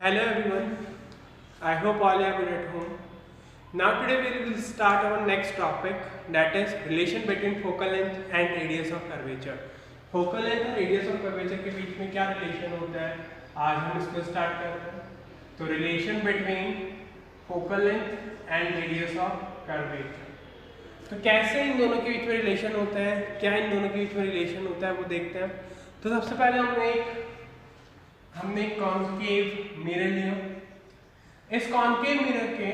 Hello everyone, I hope all are good at home. Now today we will start our next topic, that is relation between focal length and radius of curvature. Focal length और radius of curvature के बीच में क्या relation होता है, आज हम इसको start करते हैं. तो relation between focal length and radius of curvature. तो कैसे इन दोनों के बीच में रिलेशन होता है, क्या इन दोनों के बीच में रिलेशन होता है वो देखते हैं. तो सबसे पहले हमने एक कॉन्केव मिरर लिया. इस कॉन्केव मिरर के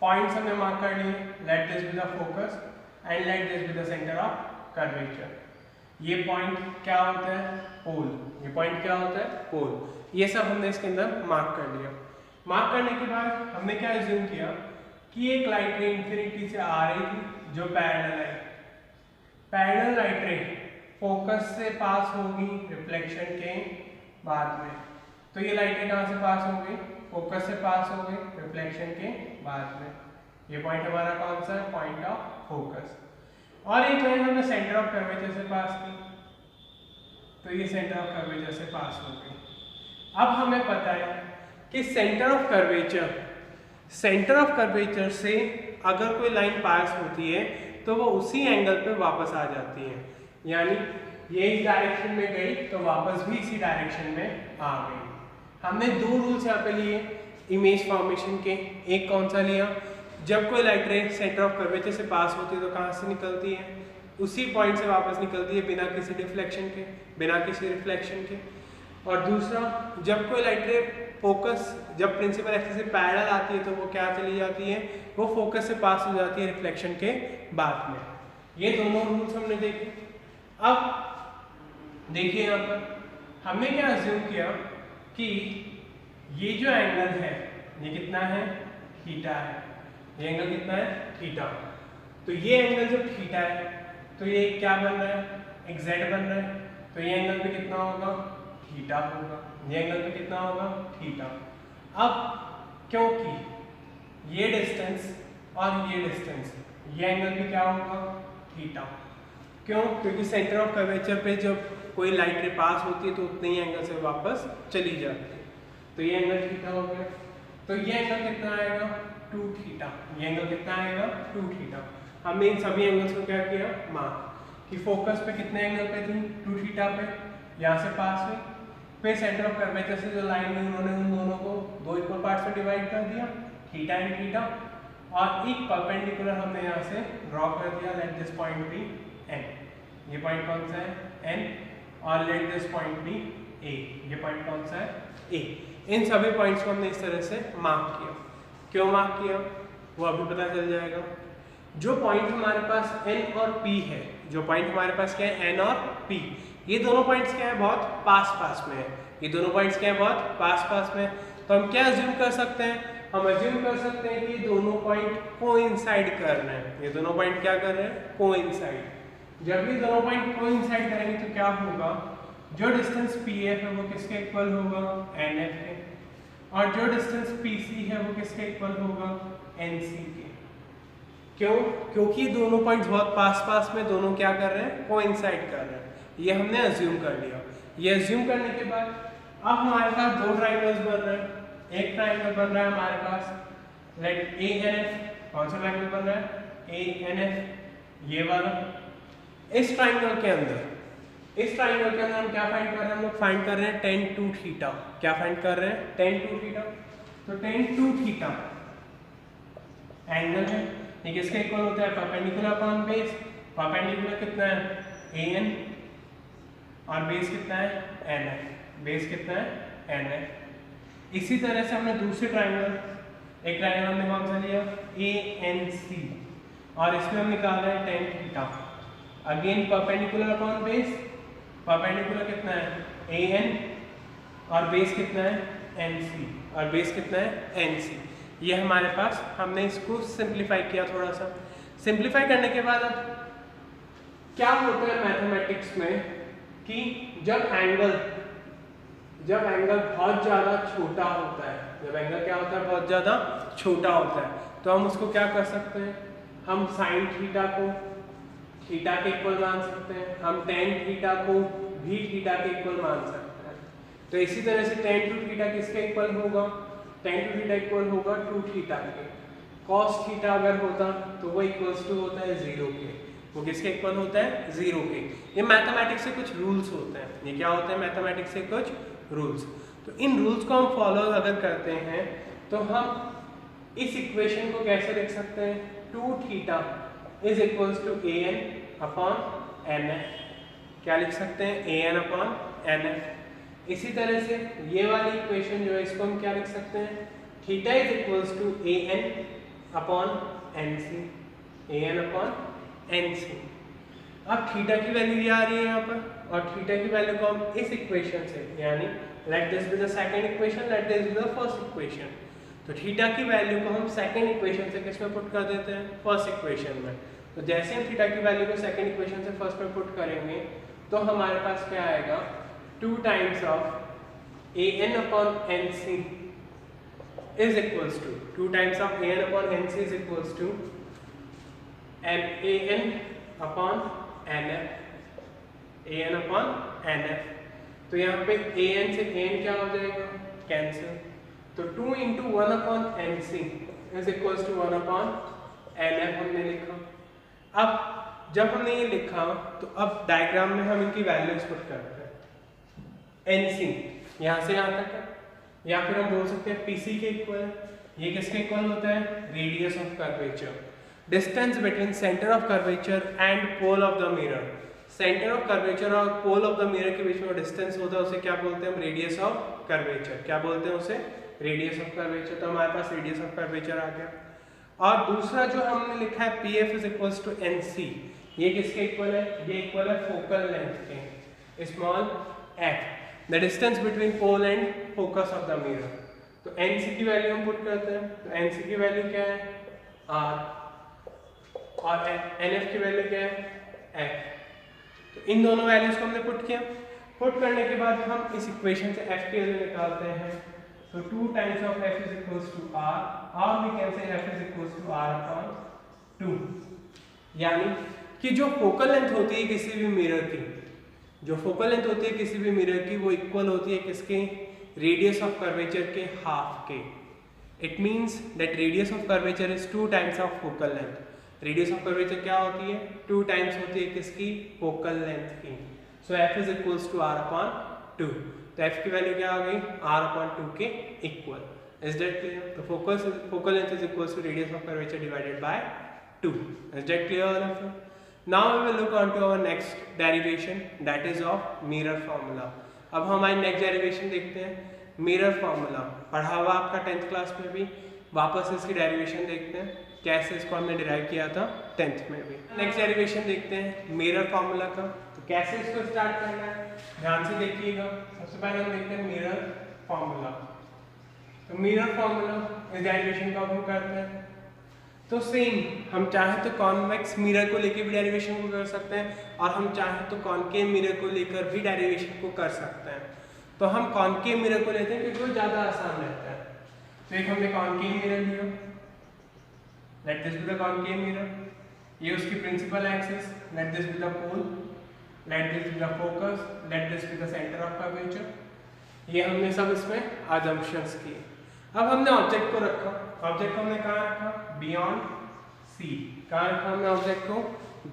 पॉइंट्स हमने मार्क कर लिए. Late this be the focus and let this be the centre of curvature. ये पॉइंट क्या होता है, पोल. ये पॉइंट क्या होता है, पोल. ये सब हमने इसके अंदर मार्क कर लिया. मार्क करने के बाद हमने क्या एज्यूम किया कि एक लाइट रे इंफिनिटी से आ रही थी जो पैरेलल है. पैरेलल लाइट रे फोकस से पास होगी रिफ्लेक्शन के बाद में. तो ये लाइट रे कहाँ से पास हो गई, फोकस से पास हो गई रिफ्लेक्शन के बाद में. ये पॉइंट हमारा कौन सा है, पॉइंट ऑफ फोकस. और एक लाइन हमने सेंटर ऑफ कर्वेचर से पास की, तो ये सेंटर ऑफ कर्वेचर से पास हो गई. अब हमें पता है कि सेंटर ऑफ कर्वेचर से अगर कोई लाइन पास होती है तो वो उसी एंगल पे वापस आ जाती है. यानी ये इस डायरेक्शन में गई तो वापस भी इसी डायरेक्शन में आ गई. हमने दो रूल्स यहाँ पे लिए इमेज फॉर्मेशन के. एक कौन सा लिया, जब कोई लाइट रे सेंटर ऑफ कर्वेचर से पास होती है तो कहाँ से निकलती है, उसी पॉइंट से वापस निकलती है बिना किसी डिफ्लेक्शन के, बिना किसी रिफ्लेक्शन के. और दूसरा, जब कोई लाइट रे फोकस जब प्रिंसिपल एक्सिस से पैरेलल आती है तो वो क्या चली जाती है, वो फोकस से पास हो जाती है रिफ्लेक्शन के बाद में. ये दोनों रूल्स हमने देखे. अब देखिए यहाँ पर हमने क्या अज्यूम किया कि ये जो एंगल है ये कितना है, थीटा है. ये एंगल कितना है, थीटा. तो ये एंगल जब थीटा है तो ये क्या बन रहा है, एक जेड बन रहा है. तो ये एंगल पे कितना होगा, थीटा होगा. ये एंगल पे कितना होगा, थीटा. अब क्योंकि ये डिस्टेंस और ये डिस्टेंस, ये एंगल भी क्या होगा, थीटा. क्यों, क्योंकि सेंटर ऑफ कर्वेचर पे जब कोई लाइट रे पास होती है तो उतने ही एंगल से वापस चली जाती है. तो ये एंगल थीटा हो गया. तो ये एंगल कितना आएगा, 2 थीटा. ये एंगल कितना आएगा, 2 थीटा. हमने इन सभी एंगल्स को क्या किया, मार्क कि फोकस पे कितने एंगल पे थी, 2 थीटा पे, यहाँ से पास हुई. फिर सेंटर ऑफ कर्वेचर से जो लाइन हुई उन्होंने उन दोनों को दो इक्वल पार्ट्स में डिवाइड कर दिया, थीटा एंड थीटा. और एक परपेंडिकुलर हमने यहाँ से ड्रॉ कर दिया. Let this point be N. ये पॉइंट कौन सा है, एन. और let this point be A. ये पॉइंट कौन सा है, ए. इन सभी पॉइंट्स को हमने इस तरह से मार्क किया. क्यों मार्क किया वो अभी पता चल जाएगा. जो पॉइंट हमारे पास एन और पी है, जो पॉइंट हमारे पास क्या है, एन और पी, ये दोनों पॉइंट्स क्या है, बहुत पास में है. ये दोनों पॉइंट्स क्या है, बहुत पास में. तो हम क्या अज्यूम कर सकते हैं, हम अज्यूम कर सकते हैं कि ये दोनों पॉइंट कोइंसाइड कर रहे हैं. ये दोनों पॉइंट क्या कर रहे हैं, कोइंसाइड. जब ये दोनों पॉइंट कोइंसाइड करेंगे तो क्या होगा, जो डिस्टेंस PF है वो किसके इक्वल होगा, NF के. और जो डिस्टेंस PC है वो किसके इक्वल होगा, NC के. क्यों, क्योंकि दोनों पॉइंट्स बहुत पास में दोनों क्या कर रहे हैं, कोइंसाइड कर रहे हैं. ये हमने अज्यूम कर लिया. ये अज्यूम करने के बाद अब हमारे पास दो ट्राइंगल्स बन रहे हैं. एक ट्राइंगल बन रहा है हमारे पास, लेट ANF. कौन सा ट्राइंगल बन रहा है, ANF, ये वाला. इस ट्राइंगल के अंदर हम क्या फाइंड कर रहे हैं, हम लोग फाइंड कर रहे हैं tan 2 थीटा. क्या फाइंड कर रहे हैं, tan 2 थीटा. तो tan 2 थीटा एंगल है, ये किसके इक्वल होता है, परपेंडिकुलर अपॉन बेस. परपेंडिकुलर कितना है, AN, और बेस कितना है, NF. बेस कितना है, NF. इसी तरह से हमने दूसरे ट्राइंगल, एक ट्राइंगल हमने कौन सा लिया, ANC, और इसमें हम निकाल रहे हैं tan theta. Again perpendicular upon base. Perpendicular कितना है, AN, और बेस कितना है, NC, और बेस कितना है, NC. ये हमारे पास, हमने इसको सिंप्लीफाई किया. थोड़ा सा सिंप्लीफाई करने के बाद अब क्या होता है मैथमेटिक्स में कि जब एंगल बहुत ज़्यादा छोटा होता है, जब एंगल क्या होता है, बहुत ज़्यादा छोटा होता है, तो हम उसको क्या कर सकते हैं, हम साइन थीटा को थीटा के इक्वल मान सकते हैं, हम टेन थीटा को भी थीटा के इक्वल मान सकते हैं. तो इसी तरह से tan टू थीटा किसके इक्वल होगा, tan टू थीटा इक्वल होगा 2 थीटा के। cos थीटा अगर होता तो वो इक्वल्स टू होता है 0 के, वो किसके इक्वल होता है 0 के। ये मैथमेटिक्स से कुछ रूल्स होते हैं, ये क्या होते हैं मैथमेटिक्स से कुछ रूल्स। तो इन रूल्स को हम फॉलो अगर करते हैं तो हम इस इक्वेशन को कैसे लिख सकते हैं, 2 theta is equals to an upon nf, क्या लिख सकते हैं an अपॉन nf। इसी तरह से ये वाली इक्वेशन जो है इसको हम क्या लिख सकते हैं, theta is equals to an upon nc, an upon nc। अब थीटा की वैल्यू ये आ रही है यहाँ पर, और थीटा की वैल्यू को हम इस इक्वेशन से, यानी late this be the second equation, late this be the first equation, तो थीटा की वैल्यू को हम सेकंड इक्वेशन से किसमें पुट कर देते हैं, फर्स्ट इक्वेशन में। तो जैसे हम थीटा की वैल्यू को सेकंड इक्वेशन से फर्स्ट में पुट करेंगे तो हमारे पास क्या आएगा, 2 times of an upon nc is equals to 2 times of an upon nc is equals to an upon nf, an upon nf। तो यहाँ पे an से an क्या हो जाएगा, कैंसिल, तो 2 into 1 upon nc is equals to 1 upon nf हमने लिखा। अब जब हमने ये लिखा तो अब डायग्राम में हम इनकी वैल्यूज पुट करते हैं, nc यहाँ से यहाँ तक है, या फिर हम बोल सकते हैं PC के इक्वल है। ये किसके इक्वल होता है, radius of curvature, distance between centre of curvature and pole of the mirror. Centre of curvature और पोल ऑफ द मिरर के बीच में डिस्टेंस होता है, उसे क्या बोलते हैं हम, रेडियस ऑफ कर्वेचर, क्या बोलते हैं उसे, रेडियस ऑफ कर्वेचर। तो हमारे पास रेडियस ऑफ कर्वेचर आ गया। और दूसरा जो हमने लिखा है PF is equals to NC, ये किसके इक्वल है, ये इक्वल है फोकल लेंथ के, small f, the distance between pole and focus of the mirror. तो NC की वैल्यू हम पुट करते हैं, तो NC की वैल्यू क्या है R, और NF की वैल्यू क्या है F। तो इन दोनों वैल्यूज को हमने पुट किया। पुट करने के बाद हम इस इक्वेशन से F की वैल्यू निकालते हैं। तो 2 times of F is equals to R, और we can say F is equals to R upon 2, यानी कि जो फोकल लेंथ होती है किसी भी मिरर की, जो फोकल लेंथ होती है किसी भी मिरर की, वो इक्वल होती है किसके, रेडियस ऑफ कर्वेचर के हाफ के। It means that radius of curvature is 2 times of focal length. Radius of curvature क्या होती है, 2 टाइम्स होती है किसकी, फोकल लेंथ की। So F is equals to R upon 2। तो F की वैल्यू क्या आ गई, R अपॉन 2 के इक्वल। Is that clear? तो focal length is equals to radius of curvature divided by 2। Is that clear? Now we will look on to our next derivation, that is of mirror formula। अब हमारी next derivation देखते हैं, mirror formula पढ़ा हुआ आपका 10th class में भी, वापस इसकी derivation देखते हैं कैसे इसको हमने derive किया था 10th में भी। next derivation देखते हैं mirror formula का, तो कैसे इसको start करना है ध्यान से देखिएगा। सबसे पहले हम देखते हैं mirror formula। तो mirror formula इस derivation को हम करते हैं, तो सेम हम चाहे तो कॉन्वेक्स मिरर को लेकर भी डेरिवेशन को कर सकते हैं, और हम चाहे तो कॉनकेव मिरर को लेकर भी डेरिवेशन को कर सकते हैं। तो हम कॉनकेव मिरर को लेते हैं क्योंकि वो ज़्यादा आसान रहता है। तो एक हमने कॉनकेव मिरर लिया, let this be the concave mirror, ये उसकी principal axis, let this be the pole, let this be the focus, let this be the centre of curvature. ये हमने सब इसमें अजम्पशंस किए। अब हमने ऑब्जेक्ट को रखा, ऑब्जेक्ट को हमने कहाँ रखा, बियॉन्ड सी। कहाँ रखा हमने ऑब्जेक्ट को,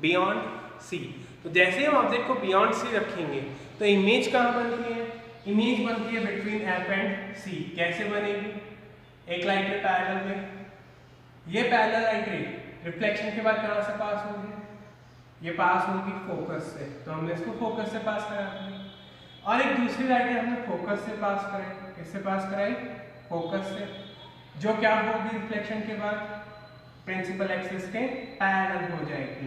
बियॉन्ड सी। तो जैसे हम ऑब्जेक्ट को बियॉन्ड सी रखेंगे तो इमेज कहाँ बनती है, इमेज बनती है बिटवीन एफ एंड सी। कैसे बनेगी, एक लाइट रे पैरेलल में, ये पैरेलल लाइट रे रिफ्लेक्शन के बाद कहाँ से पास होगी, ये पास होगी फोकस से, तो हमने इसको फोकस से पास करा दिया। और एक दूसरी लाइट रे हमने फोकस से पास कराई, किससे पास कराई, फोकस से, जो क्या होगी रिफ्लेक्शन के बाद प्रिंसिपल एक्सिस के पैरेलल हो जाएगी।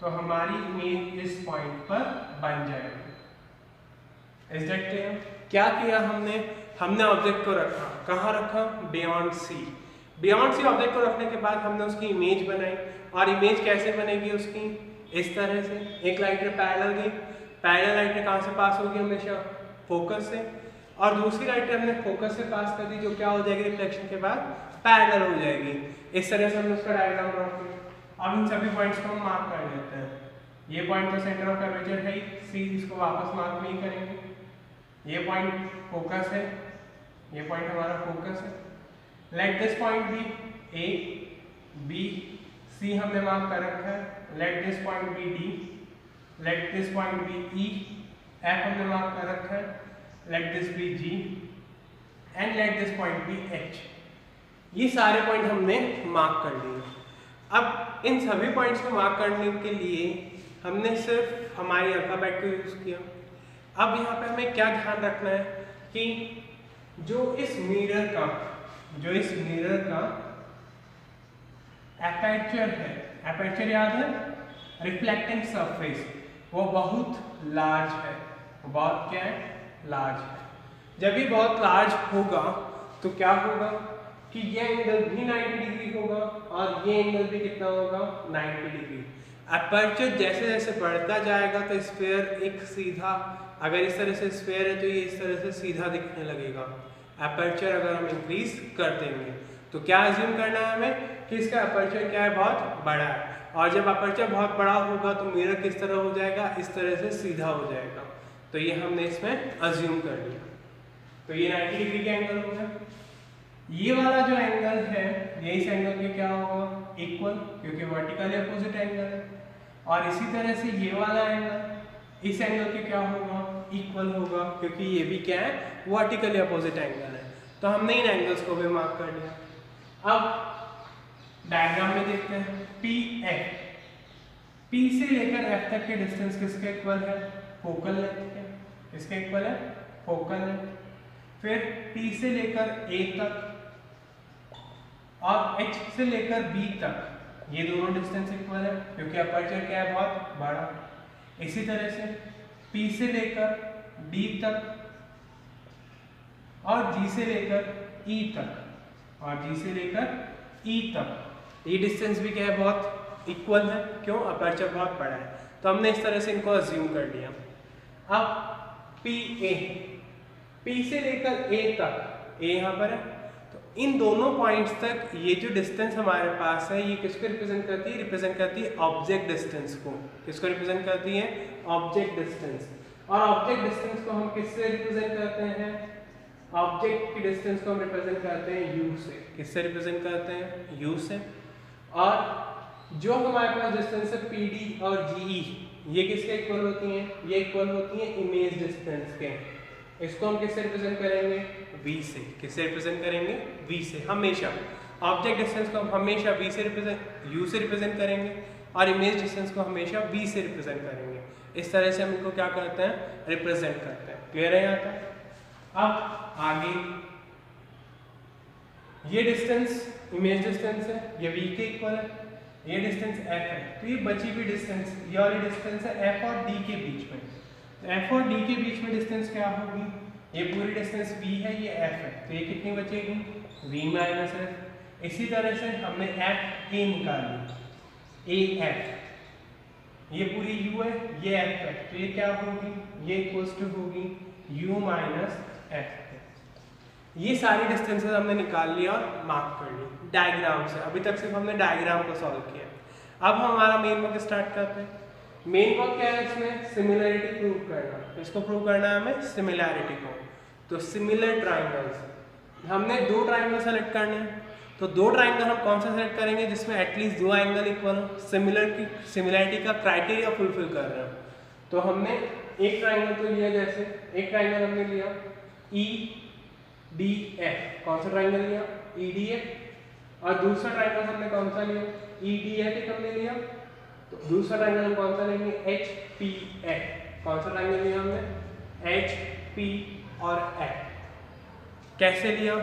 तो हमारी इमेज इस पॉइंट पर बन जाएगी। Is that clear? क्या किया हमने ऑब्जेक्ट को रखा, कहाँ रखा, beyond C. Beyond C object को रखने के बाद हमने उसकी इमेज बनाई, और इमेज कैसे बनेगी उसकी, इस तरह से, एक लाइट रे पैरेलल गई, पैरेलल लाइट रे कहाँ से पास होगी, हमेशा फोकस से, और दूसरी लाइट रे हमने फोकस से पास कर दी, जो क्या हो जाएगी रिफ्लेक्शन के बाद पैरेलल हो जाएगी। इस तरह से हमने उसका डायग्राम ड्रॉ किया। अब इन सभी पॉइंट्स को हम मार्क कर लेते हैं। ये पॉइंट तो सेंटर ऑफ कर्वेचर है ही, सी, इसको वापस मार्क नहीं करेंगे। ये पॉइंट फोकस है, ये पॉइंट हमारा फोकस है। Let this point be A, B, C हमने मार्क कर रखा है। Let this point be D, let this point be E, F हमने मार्क कर रखा है। Let this be G and let this point be H. ये सारे पॉइंट हमने मार्क कर लिए। अब इन सभी पॉइंट्स को मार्क करने के लिए हमने सिर्फ हमारी अल्फाबेट को यूज किया। अब यहाँ पे हमें क्या ध्यान रखना है कि जो इस मिरर का एपर्चर है, एपर्चर याद है, रिफ्लेक्टिंग सरफेस, वो बहुत लार्ज है। बहुत क्या है? लार्ज है। जब ये बहुत लार्ज होगा तो क्या होगा कि ये एंगल भी 90 डिग्री होगा और ये एंगल भी कितना होगा? 90 डिग्री। एपर्चर जैसे जैसे बढ़ता जाएगा तो स्फीयर एक सीधा, अगर इस तरह से स्फीयर है तो ये इस तरह से सीधा दिखने लगेगा। एपर्चर अगर हम इंक्रीज कर देंगे तो क्या अज्यूम करना है हमें कि इसका एपर्चर क्या है? बहुत बड़ा है। और जब एपर्चर बहुत बड़ा होगा तो मिरर किस तरह हो जाएगा? इस तरह से सीधा हो जाएगा। तो ये हमने इसमें अज्यूम कर लिया। तो ये 90 डिग्री का एंगल हो गया। ये वाला जो एंगल है ये इस एंगल के क्या होगा? इक्वल, क्योंकि वर्टिकली अपोजिट एंगल है। और इसी तरह से ये वाला एंगल इस एंगल के क्या होगा? इक्वल होगा, क्योंकि ये भी क्या है? वर्टिकली अपोजिट एंगल है। तो हमने इन एंगल्स को भी मार्क कर लिया। अब डायग्राम में देखते हैं पी एफ, पी से लेकर एफ तक के डिस्टेंस किसके इक्वल है? फोकल लेंथ के। किसके इक्वल है? Focal length. फिर P से लेकर A तक और H से लेकर B तक, ये दोनों डिस्टेंस इक्वल है क्योंकि अपर्चर क्या है? बहुत बड़ा। इसी तरह से P से लेकर D तक और G से लेकर E तक और G से लेकर E तक, ये डिस्टेंस भी क्या है? बहुत इक्वल है। क्यों? अपर्चर बहुत बड़ा है। तो हमने इस तरह से इनको अज्यूम कर लिया। अब PA, P से लेकर A तक, A यहाँ पर है, तो इन दोनों पॉइंट्स तक ये जो डिस्टेंस हमारे पास है ये किसको रिप्रेजेंट करती है? रिप्रेजेंट करती है ऑब्जेक्ट डिस्टेंस को। किसको रिप्रेजेंट करती है? Object distance. और ऑब्जेक्ट डिस्टेंस को हम किससे रिप्रेजेंट करते हैं? ऑब्जेक्ट की डिस्टेंस को हम रिप्रेजेंट करते हैं U से। किससे रिप्रेजेंट करते हैं? U से। और जो हमारे पास डिस्टेंस है PD और GE, ये किसके इक्वल होती हैं? ये इक्वल होती हैं इमेज डिस्टेंस के। इसको हम किससे रिप्रेजेंट करेंगे? V से। किससे रिप्रेजेंट करेंगे? V से। हमेशा ऑब्जेक्ट डिस्टेंस को हम हमेशा V से U से रिप्रेजेंट करेंगे और इमेज डिस्टेंस को हमेशा V से रिप्रेजेंट करेंगे। इस तरह से हम इनको क्या करते हैं? रिप्रेजेंट करते हैं। क्लियर है यहाँ तक? अब आगे ये डिस्टेंस इमेज डिस्टेंस है, ये V के इक्वल है, ये डिस्टेंस F है। तो ये बची हुई डिस्टेंस, ये वाली डिस्टेंस है F और D के बीच में। तो F और D के बीच में डिस्टेंस क्या होगी? ये पूरी डिस्टेंस V है, ये F है, तो ये कितनी बचेगी? V minus F। इसी तरह से हमने F A निकाली, AF, ये पूरी U है, ये F है, तो ये क्या होगी? ये इक्वल्स टू होगी U माइनस F। ये सारी डिस्टेंसेस हमने निकाल लिया और मार्क कर ली डायग्राम से। अभी तक सिर्फ हमने डायग्राम को सॉल्व किया। अब हम हमारा मेन वर्क स्टार्ट करते हैं। मेन वर्क क्या है इसमें? सिमिलरिटी प्रूव करना। इसको प्रूव करना है हमें, सिमिलरिटी को। तो सिमिलर ट्राइंगल्स, हमने दो ट्राइंगल सेलेक्ट करने हैं। तो दो ट्राइंगल हम कौन सा सेलेक्ट करेंगे जिसमें एटलीस्ट दो एंगल इक्वल हो, सिमिलरिटी का क्राइटेरिया फुलफिल कर रहे हो। तो हमने एक ट्राइंगल तो लिया, जैसे एक ट्राइंगल हमने लिया EDF। कौन सा ट्राइंगल लिया? EDF। और दूसरा ट्राइंगल हमने कौन सा लिया? EDF हमने लिया। तो दूसरा ट्राइंगल हम कौन सा लेंगे? HPF। कौन सा ट्राइंगल लिया हमने? HP और F। कैसे लिया?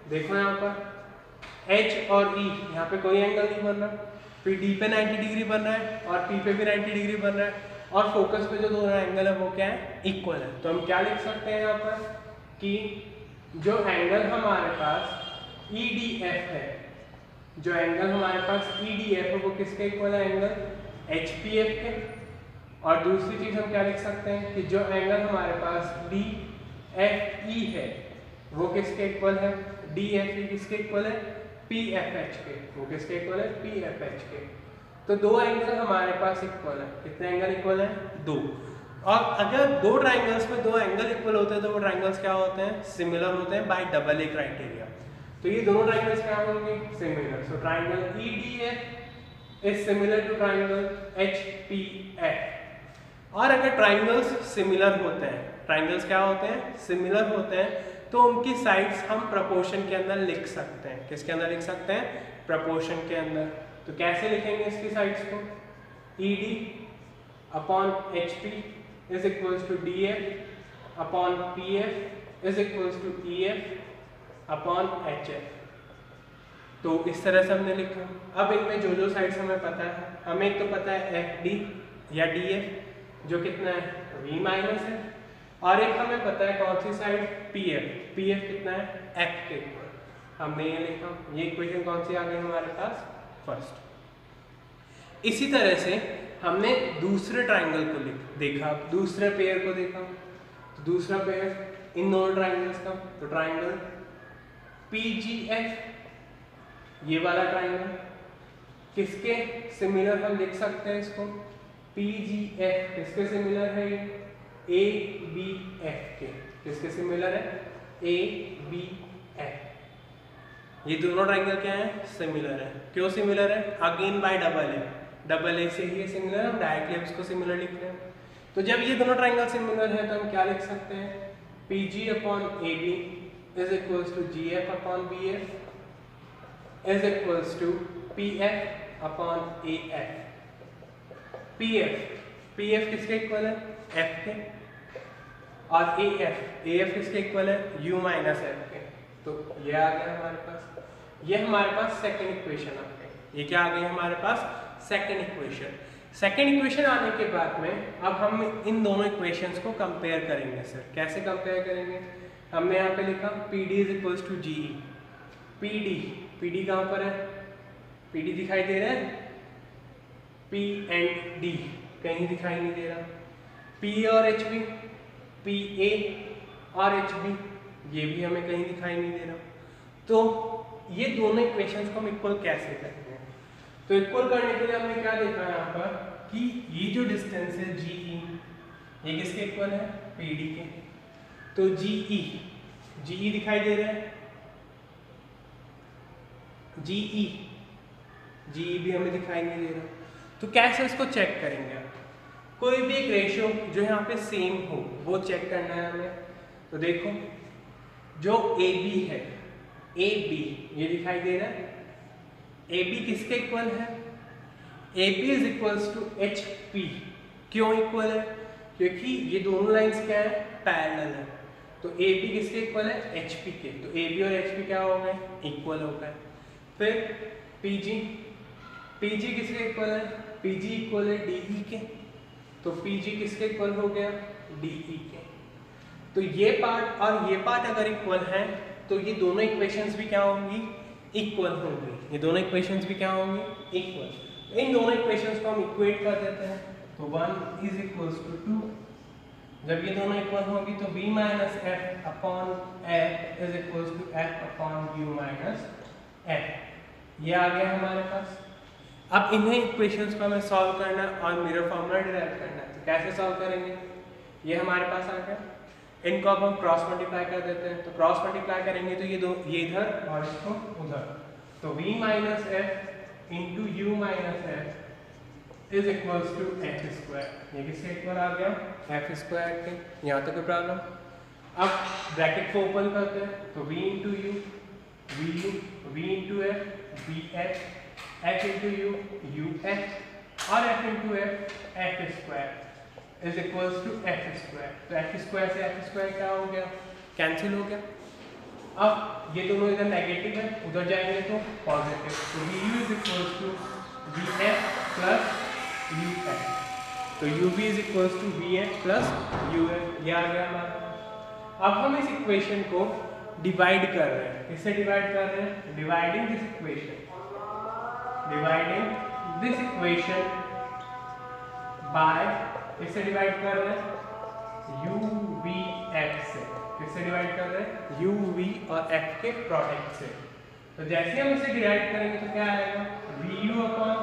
देखो यहाँ पर H और E, यहाँ पे कोई एंगल नहीं बन रहा, फिर D पे 90 डिग्री बन रहा है और P पे भी 90 डिग्री बन रहा है, और फोकस पे जो दोनों एंगल है वो क्या है? इक्वल है। तो हम क्या लिख सकते हैं यहाँ पर कि जो एंगल हमारे पास EDF है, जो एंगल हमारे पास EDF है वो किसके इक्वल है? एंगल HPF के। और दूसरी चीज हम क्या लिख सकते हैं कि जो एंगल हमारे पास DFE है वो किसके इक्वल है? DFE किसके इक्वल है? PFH के। वो किसके इक्वल है? PFH के। तो दो एंगल हमारे पास इक्वल है। कितने एंगल इक्वल है? दो। और अगर दो ट्राइंगल्स में दो एंगल इक्वल होते हैं तो वो ट्राइंगल्स क्या होते हैं, सिमिलर होते हैं बाय डबल ए क्राइटेरिया। तो ये दोनों ट्राइंगल्स क्या होंगे, similar. So triangle EDF is similar to triangle HPF। और अगर ट्राइंगल्स सिमिलर होते हैं, ट्राइंगल्स क्या होते हैं, सिमिलर होते हैं, तो उनकी साइड्स हम प्रपोर्शन के अंदर लिख सकते हैं। किसके अंदर लिख सकते हैं, प्रपोर्शन के अंदर। तो कैसे लिखेंगे इसकी साइड्स को, ED upon HP is equals to DF upon PF is equals to EF upon HF। तो इस तरह से हमने लिखा। अब इनमें जो जो साइड्स हमें पता है, हमें एक तो पता है FD या DF जो कितना है, V माइनस है, और एक हमें पता है कौन सी साइड, PF। PF कितना है, F के इक्वल। हमने ये लिखा। ये इक्वेशन कौन सी आ गई हमारे पास, फर्स्ट। इसी तरह से हमने दूसरे ट्राइंगल को देखा, दूसरे पेयर को देखा। तो दूसरा पेयर इन दोनों ट्राइंगल्स का, तो ट्राइंगल PGF, ये वाला ट्राइंगल किसके सिमिलर हम लिख सकते हैं इसको, PGF किसके सिमिलर है, ये ABF के। किसके सिमिलर है, ABF। ये दोनों ट्राइंगल क्या है, सिमिलर है। क्यों सिमिलर है, अगेन बाय डबल ए से ही सिमिलर है, हम डायरेक्टली इसको सिमिलर लिख रहे हैं। तो जब ये दोनों ट्राइंगल सिमिलर है तो हम क्या लिख सकते हैं, PG upon AB is equals to GF upon BF is equals to PF upon AF। PF किसके इक्वल है, F के, और AF किसके इक्वल है, U माइनस F के। तो ये आ गया हमारे पास, ये हमारे पास सेकंड इक्वेशन आ गई। ये क्या आ गई हमारे पास, सेकंड इक्वेशन। सेकंड इक्वेशन आने के बाद में अब हम इन दोनों इक्वेशंस को कंपेयर करेंगे। सर कैसे कंपेयर करेंगे, हमने यहाँ पे लिखा PD is equals to GE। PD कहाँ पर है, PD दिखाई दे रहा है, P एंड D कहीं दिखाई नहीं दे रहा। P और HB, PA और HB ये भी हमें कहीं दिखाई नहीं दे रहा। तो ये दोनों इक्वेशंस को हम इक्वल कैसे करते हैं, तो इक्वल करने के लिए हमने क्या देखा यहाँ पर कि ये जो डिस्टेंस है GE, ये किसके इक्वल है, PD के। तो GE दिखाई दे रहा है, GE भी हमें दिखाई नहीं दे रहा। तो कैसे इसको चेक करेंगे, कोई भी एक रेशियो जो यहाँ पे सेम हो वो चेक करना है हमें। तो देखो जो AB है, AB ये दिखाई दे रहा है, AB किसके इक्वल है, AB is equals to HP। क्यों इक्वल है, क्योंकि ये दोनों लाइंस क्या है, पैरेलल है। तो AB किसके इक्वल है, HP के। तो AB और HP क्या हो गए, इक्वल हो गए। फिर PG किसके इक्वल है, PG इक्वल है DE के। तो PG किसके इक्वल हो गया, DE के। तो ये पार्ट और ये पार्ट अगर इक्वल है तो ये दोनों इक्वेशंस भी क्या होंगी, इक्वल होंगी। ये दोनों इक्वेशंस भी क्या होंगी, इक्वल। इन दोनों इक्वेशंस को हम इक्वेट कर देते हैं। तो 1 इज इक्वल्स टू 2। जब ये दोनों इक्वल होंगी तो V minus F upon F is equals to F upon U minus F। ये आ गया हमारे पास। अब इन्हें इक्वेशंस को हमें सॉल्व करना और मिरर फॉर्मूला डिराइव करना है। तो कैसे सॉल्व करेंगे, ये हमारे पास आ गया। इनको अब हम क्रॉस मल्टीप्लाई कर देते हैं। तो क्रॉस मल्टीप्लाई करेंगे तो ये इधर और इसको उधर। तो V minus F into U minus F is equals to F square. ये किसके इक्वल आ गया, F स्क्वायर के। यहाँ तक कोई प्रॉब्लम। अब ब्रैकेट को ओपन करते हैं। तो V into U, V into F, VF, F into U, UF और F into F, F square is equals to F square. तो F स्क्वायर से F स्क्वायर क्या हो गया, कैंसिल हो गया। अब ये दोनों इधर नेगेटिव है, उधर जाएंगे तो पॉजिटिव। तो VU is equals to VF plus UF। तो UV is equals to VF plus UF। ये आ गया हमारा। अब हम इस इक्वेशन को डिवाइड कर रहे हैं। किससे डिवाइड कर रहे हैं, डिवाइडिंग दिस इक्वेशन बाय, किससे डिवाइड कर रहे हैं, UVF से। किससे डिवाइड कर रहे हैं, UV और F के प्रोडक्ट से। तो जैसे हम इसे डिवाइड करेंगे तो क्या आएगा, VU upon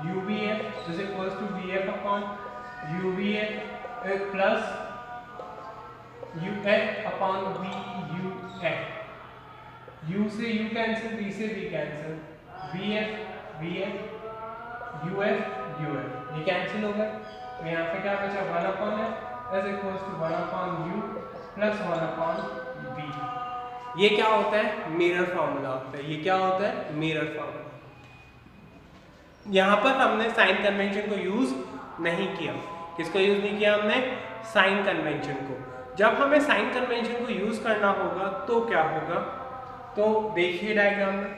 UVF is equals to VF upon UVF plus U F upon V U F, u से u कैंसिल, v से v cancel, vf vf uf uf ये कैंसिल हो गया। तो यहाँ पे क्या बचा 1 upon f is equals to 1 upon u plus 1 upon v। ये क्या होता है? मिरर फॉर्मूला होता है। ये क्या होता है? Mirror formula. यहाँ पर हमने साइन कन्वेंशन को यूज नहीं किया। किसको यूज नहीं किया हमने? साइन कन्वेंशन को। जब हमें साइन कन्वेंशन को यूज करना होगा तो क्या होगा? तो देखिए डायग्राम में,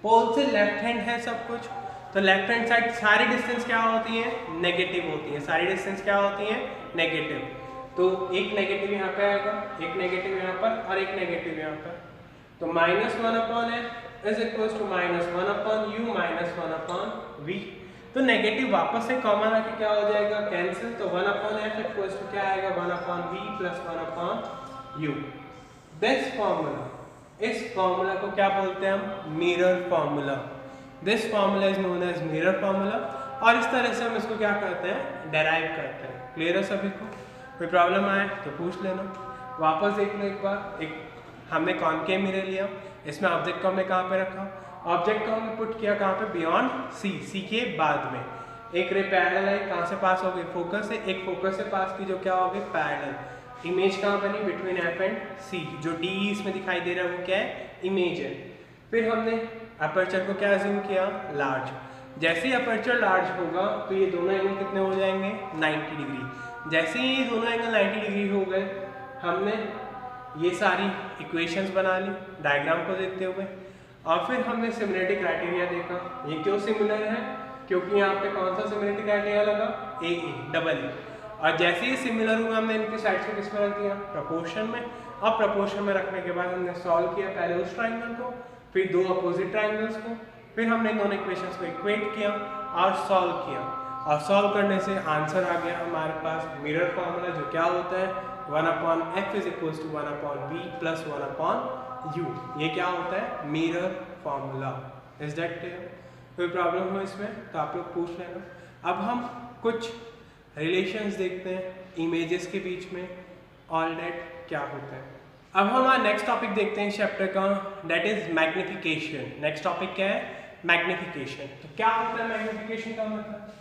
पोल से लेफ्ट हैंड है सब कुछ, तो लेफ्ट हैंड साइड सारी डिस्टेंस क्या होती है? नेगेटिव होती है। सारी डिस्टेंस क्या होती है? नेगेटिव। तो एक नेगेटिव यहाँ पे आएगा, एक नेगेटिव यहाँ पर और एक नेगेटिव यहाँ पर। तो -1 upon f is equals to -1 upon u -1 upon v। तो नेगेटिव वापस से कॉमन आके क्या हो जाएगा? कैंसिल। तो 1 अपॉन f इक्वल्स टू क्या आएगा? 1 upon v plus 1 upon u। This formula, इस फॉर्मूला को क्या बोलते हैं हम? Mirror formula. This formula is known as mirror formula. और इस तरह से हम इसको क्या करते हैं? डेराइव करते हैं। क्लियर है सभी को? कोई प्रॉब्लम आए तो पूछ लेना। वापस देख लो एक बार। एक हमने कॉनकेव मिरर लिया, इसमें ऑब्जेक्ट को हमने कहाँ पे रखा? ऑब्जेक्ट को हमने पुट किया कहाँ पे? बियॉन्ड सी के बाद में। एक रे पैरेलल है, कहाँ से पास हो गई? फोकस से। एक फोकस से पास की जो क्या हो गई? पैरेलल। इमेज कहाँ बनी? बिटवीन एफ एंड सी। जो डी इसमें दिखाई दे रहा है वो क्या है? इमेज है। फिर हमने अपर्चर को क्या अज्यूम किया? लार्ज। जैसे ही अपर्चर लार्ज होगा तो ये दोनों एंगल कितने हो जाएंगे? 90 डिग्री। जैसे ही ये दोनों एंगल 90 डिग्री हो गए, हमने ये सारी इक्वेशंस बना ली डायग्राम को देखते हुए, और फिर हमने सिमिलरिटी क्राइटेरिया देखा। ये क्यों सिमिलर है? क्योंकि यहाँ पे कौन सा सिमिलरिटी क्राइटेरिया लगा? A double A. और जैसे ही सिमिलर हुआ हमने इनके साइड्स को किस में रख दिया? प्रपोर्शन में। अब प्रपोर्शन में रखने के बाद हमने सॉल्व किया पहले उस ट्राइंगल को, फिर दो अपोजिट ट्राइंगल्स को, फिर हमने इन दोनों इक्वेशंस को इक्वेट किया और सॉल्व किया। और सॉल्व करने से आंसर आ गया हमारे पास मिरर फॉर्मूला, जो क्या होता है? 1 upon f is equals to 1 upon v plus 1 upon u। ये क्या होता है? Mirror formula. Is that clear? कोई प्रॉब्लम हो इसमें तो आप लोग पूछ लेना। अब हम कुछ रिलेशंस देखते हैं इमेजेस के बीच में, ऑल दैट क्या होता है। अब हम हमारा नेक्स्ट टॉपिक देखते हैं चैप्टर का, that is magnification. Next topic क्या है? मैग्निफिकेशन। तो क्या होता है मैग्निफिकेशन का मतलब,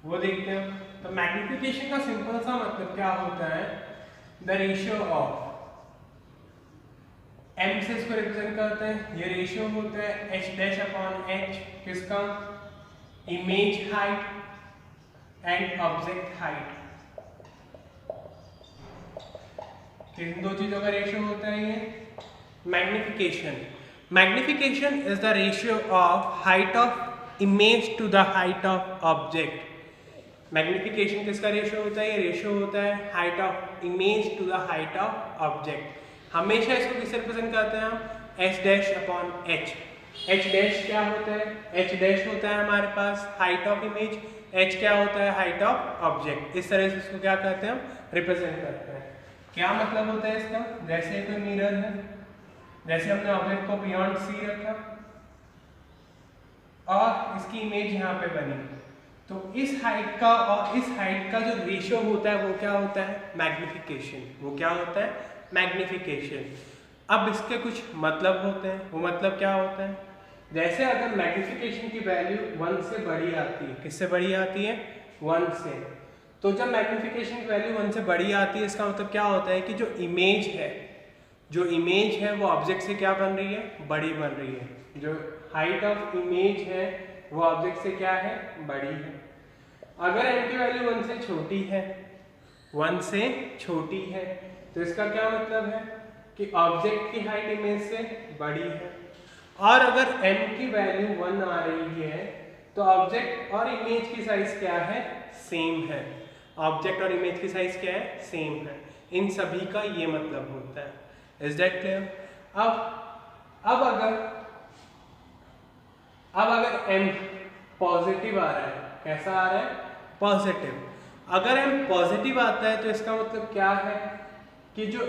वो देखते हैं। तो मैग्निफिकेशन का सिंपल सा मतलब क्या होता है? द रेशियो ऑफ m से इसको रिप्रेजेंट करते हैं। ये रेशियो होता है h डैश अपॉन h, किसका? Image height and object height. इन दो चीजों का रेशियो होता है ये magnification. Magnification is the ratio of height of image to the height of object. Magnification किसका रेशियो होता है? ये रेशियो होता है height of image to the height of object. हमेशा इसको किससे रिप्रेजेंट करते हैं हम? h dash upon h। h dash क्या होता है? h डैश होता है हमारे पास हाइट ऑफ इमेज, h क्या होता है? Height of object. इस तरह से इसको क्या करते हैं? हम रिप्रेजेंट करते हैं। क्या मतलब होता है इसका? जैसे कोई मिरर है, जैसे हमने ऑब्जेक्ट को बियॉन्ड सी रखा और इसकी इमेज यहाँ पे बनी, तो इस हाइट का और इस हाइट का जो रेशियो होता है वो क्या होता है? मैग्निफिकेशन। वो क्या होता है? मैग्निफिकेशन। अब इसके कुछ मतलब होते हैं। वो मतलब क्या होता है? जैसे अगर मैग्निफिकेशन की वैल्यू 1 से बड़ी आती है, किससे बड़ी आती है? 1 से। तो जब मैग्निफिकेशन की वैल्यू 1 से बड़ी आती है, इसका मतलब क्या होता है कि जो इमेज है वो ऑब्जेक्ट से क्या बन रही है? बड़ी बन रही है। जो हाइट ऑफ इमेज है वो ऑब्जेक्ट से क्या है? बड़ी है। अगर m की वैल्यू 1 से छोटी है, 1 से छोटी है, तो इसका क्या मतलब है कि ऑब्जेक्ट की हाइट इमेज से बड़ी है। और अगर m की वैल्यू 1 आ रही है तो ऑब्जेक्ट और इमेज की साइज क्या है? सेम है। ऑब्जेक्ट और इमेज की साइज क्या है? सेम है। इन सभी का ये मतलब होता है। Is that clear? अब अगर m पॉजिटिव आ रहा है, कैसा आ रहा है? पॉजिटिव। अगर m पॉजिटिव आता है तो इसका मतलब क्या है कि जो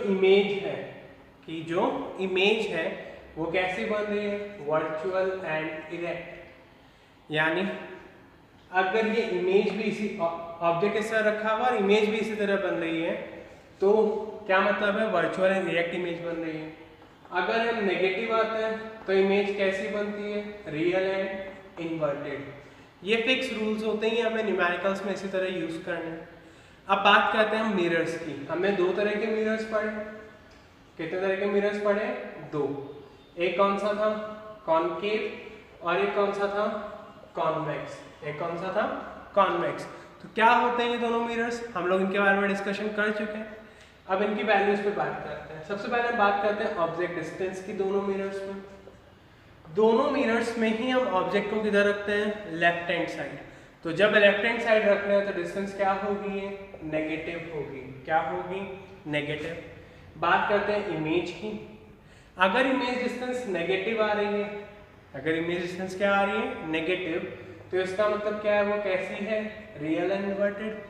इमेज है वो कैसी बन रही है? Virtual and erect. यानी अगर ये इमेज भी इसी ऑब्जेक्ट इस तरह रखा हुआ और इमेज भी इसी तरह बन रही है तो क्या मतलब है, वर्चुअल एंड डायरेक्ट इमेज बन रही है। अगर हम नेगेटिव आते हैं तो इमेज कैसी बनती है, रियल एंड इन्वर्टेड। ये फिक्स रूल्स होते हैं, हमें न्यूमेरिकल्स में इसी तरह यूज करने हैं। अब बात करते हैं हम मिरर्स की। हमने दो तरह के मिरर्स पढ़े। कितने तरह के मिरर्स पढ़े, दो। एक कौन सा था, कॉनकेव, और एक कौन सा था, कॉन्वेक्स। एक कौन सा था, कॉन्वेक्स। तो क्या होते हैं ये दोनों मिरर्स, हम लोग इनके बारे में डिस्कशन कर चुके हैं। अब इनकी वैल्यूज पे बात करते हैं। सबसे पहले बात करते हैं ऑब्जेक्ट डिस्टेंस की। दोनों मिरर्स में, दोनों मिरर्स में ही हम ऑब्जेक्ट को किधर रखते हैं, लेफ्ट हैंड साइड। तो जब लेफ्ट हैंड साइड रख रहे हैं तो डिस्टेंस क्या होगी, नेगेटिव होगी। क्या होगी, नेगेटिव। बात करते हैं इमेज की। अगर इमेज डिस्टेंस नेगेटिव आ रही है, अगर इमेज डिस्टेंस क्या आ रही है, नेगेटिव, तो इसका मतलब क्या है, वो कैसी है, रियल एंड इन्वर्टेड।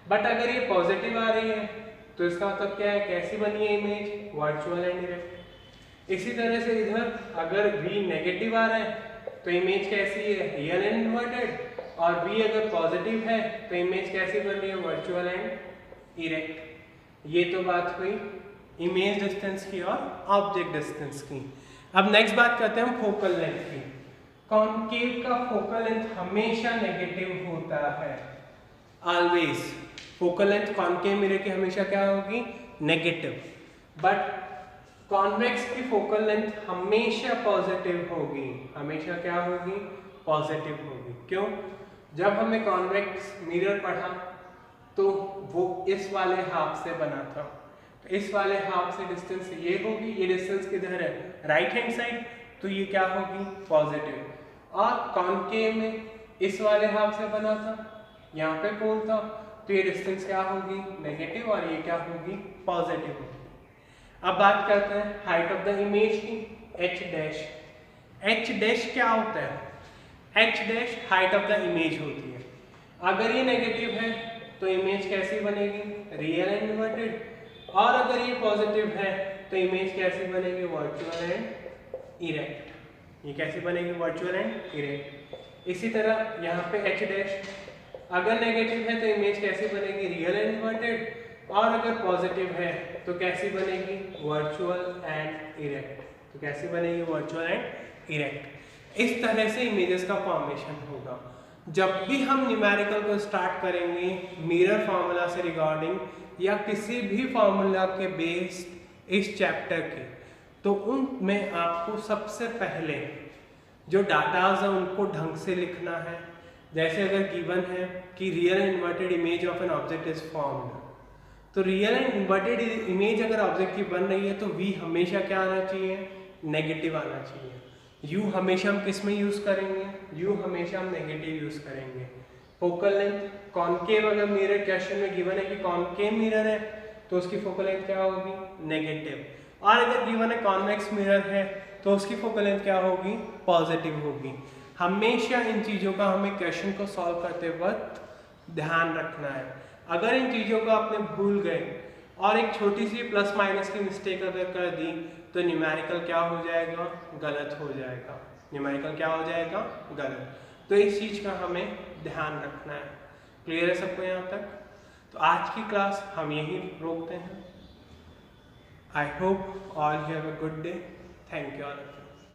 बट अगर ये पॉजिटिव आ रही है तो इसका मतलब क्या है, कैसी बनी है इमेज, वर्चुअल एंड डायरेक्ट। इसी तरह से इधर अगर v नेगेटिव आ रहा है तो इमेज कैसी है, रियल एंड इन्वर्टेड, और v अगर पॉजिटिव है तो इमेज कैसी बन रही है, वर्चुअल एंड इरेक्ट। ये तो बात हुई इमेज डिस्टेंस की और ऑब्जेक्ट डिस्टेंस की। अब नेक्स्ट बात करते हैं हम फोकल लेंथ की। कॉनकेव का फोकल लेंथ हमेशा नेगेटिव होता है, always. Focal length concave mirror की हमेशा क्या होगी, नेगेटिव। बट कॉन्वेक्स की फोकल लेंथ हमेशा पॉजिटिव होगी। हमेशा क्या होगी, पॉजिटिव होगी। क्यों, जब हमने कॉन्वेक्स मिरर पढ़ा तो वो इस वाले हाफ से बना था। तो इस वाले हाफ से डिस्टेंस ये होगी, ये डिस्टेंस किधर है, राइट हैंड साइड, तो ये क्या होगी, पॉजिटिव। और कॉनकेव में इस वाले हाफ से बना था, यहाँ पे पोल था, तो ये डिस्टेंस क्या होगी, नेगेटिव, और ये क्या होगी, पॉजिटिव होगी। अब बात करते हैं हाइट ऑफ द इमेज की, h डैश। h डैश क्या होता है, h dash height of the image होती है। अगर ये नेगेटिव है तो इमेज कैसी बनेगी, रियल एंड इन्वर्टेड, और अगर ये पॉजिटिव है तो इमेज कैसी बनेगी, वर्चुअल एंड इरेक्ट। ये कैसी बनेगी, वर्चुअल एंड इरेक्ट। इसी तरह यहाँ पे h डैश अगर नेगेटिव है तो इमेज कैसी बनेगी, रियल एंड इन्वर्टेड, और अगर पॉजिटिव है तो कैसी बनेगी, वर्चुअल एंड इरेक्ट। तो कैसी बनेगी, वर्चुअल एंड इरेक्ट। इस तरह से इमेजेस का फॉर्मेशन होगा। जब भी हम न्यूमेरिकल को स्टार्ट करेंगे मिरर फार्मूला से रिगार्डिंग, या किसी भी फार्मूला के बेस्ड इस चैप्टर के, तो उनमें आपको सबसे पहले जो डाटाज है उनको ढंग से लिखना है। जैसे अगर गिवन है कि real and inverted image of an object is formed, तो रियल एंड इन्वर्टेड इमेज अगर ऑब्जेक्ट की बन रही है तो v हमेशा क्या आना चाहिए, नेगेटिव आना चाहिए। u हमेशा हम किस में यूज करेंगे, u हमेशा हम नेगेटिव यूज करेंगे। फोकल लेंथ कॉनकेव, अगर मिरर क्वेश्चन में गिवन है कि कॉनकेव मिरर है तो उसकी फोकल लेंथ क्या होगी, नेगेटिव। और अगर गिवन है कॉन्वेक्स मिरर है तो उसकी फोकल लेंथ क्या होगी, पॉजिटिव होगी। हमेशा इन चीज़ों का हमें क्वेश्चन को सॉल्व करते वक्त ध्यान रखना है। अगर इन चीज़ों को आपने भूल गए और एक छोटी सी प्लस माइनस की मिस्टेक अगर कर दी तो न्यूमेरिकल क्या हो जाएगा, गलत हो जाएगा। न्यूमेरिकल क्या हो जाएगा, गलत। तो इस चीज़ का हमें ध्यान रखना है। क्लियर है सबको यहाँ तक? तो आज की क्लास हम यहीं रोकते हैं। I hope all you have a good day. Thank you all.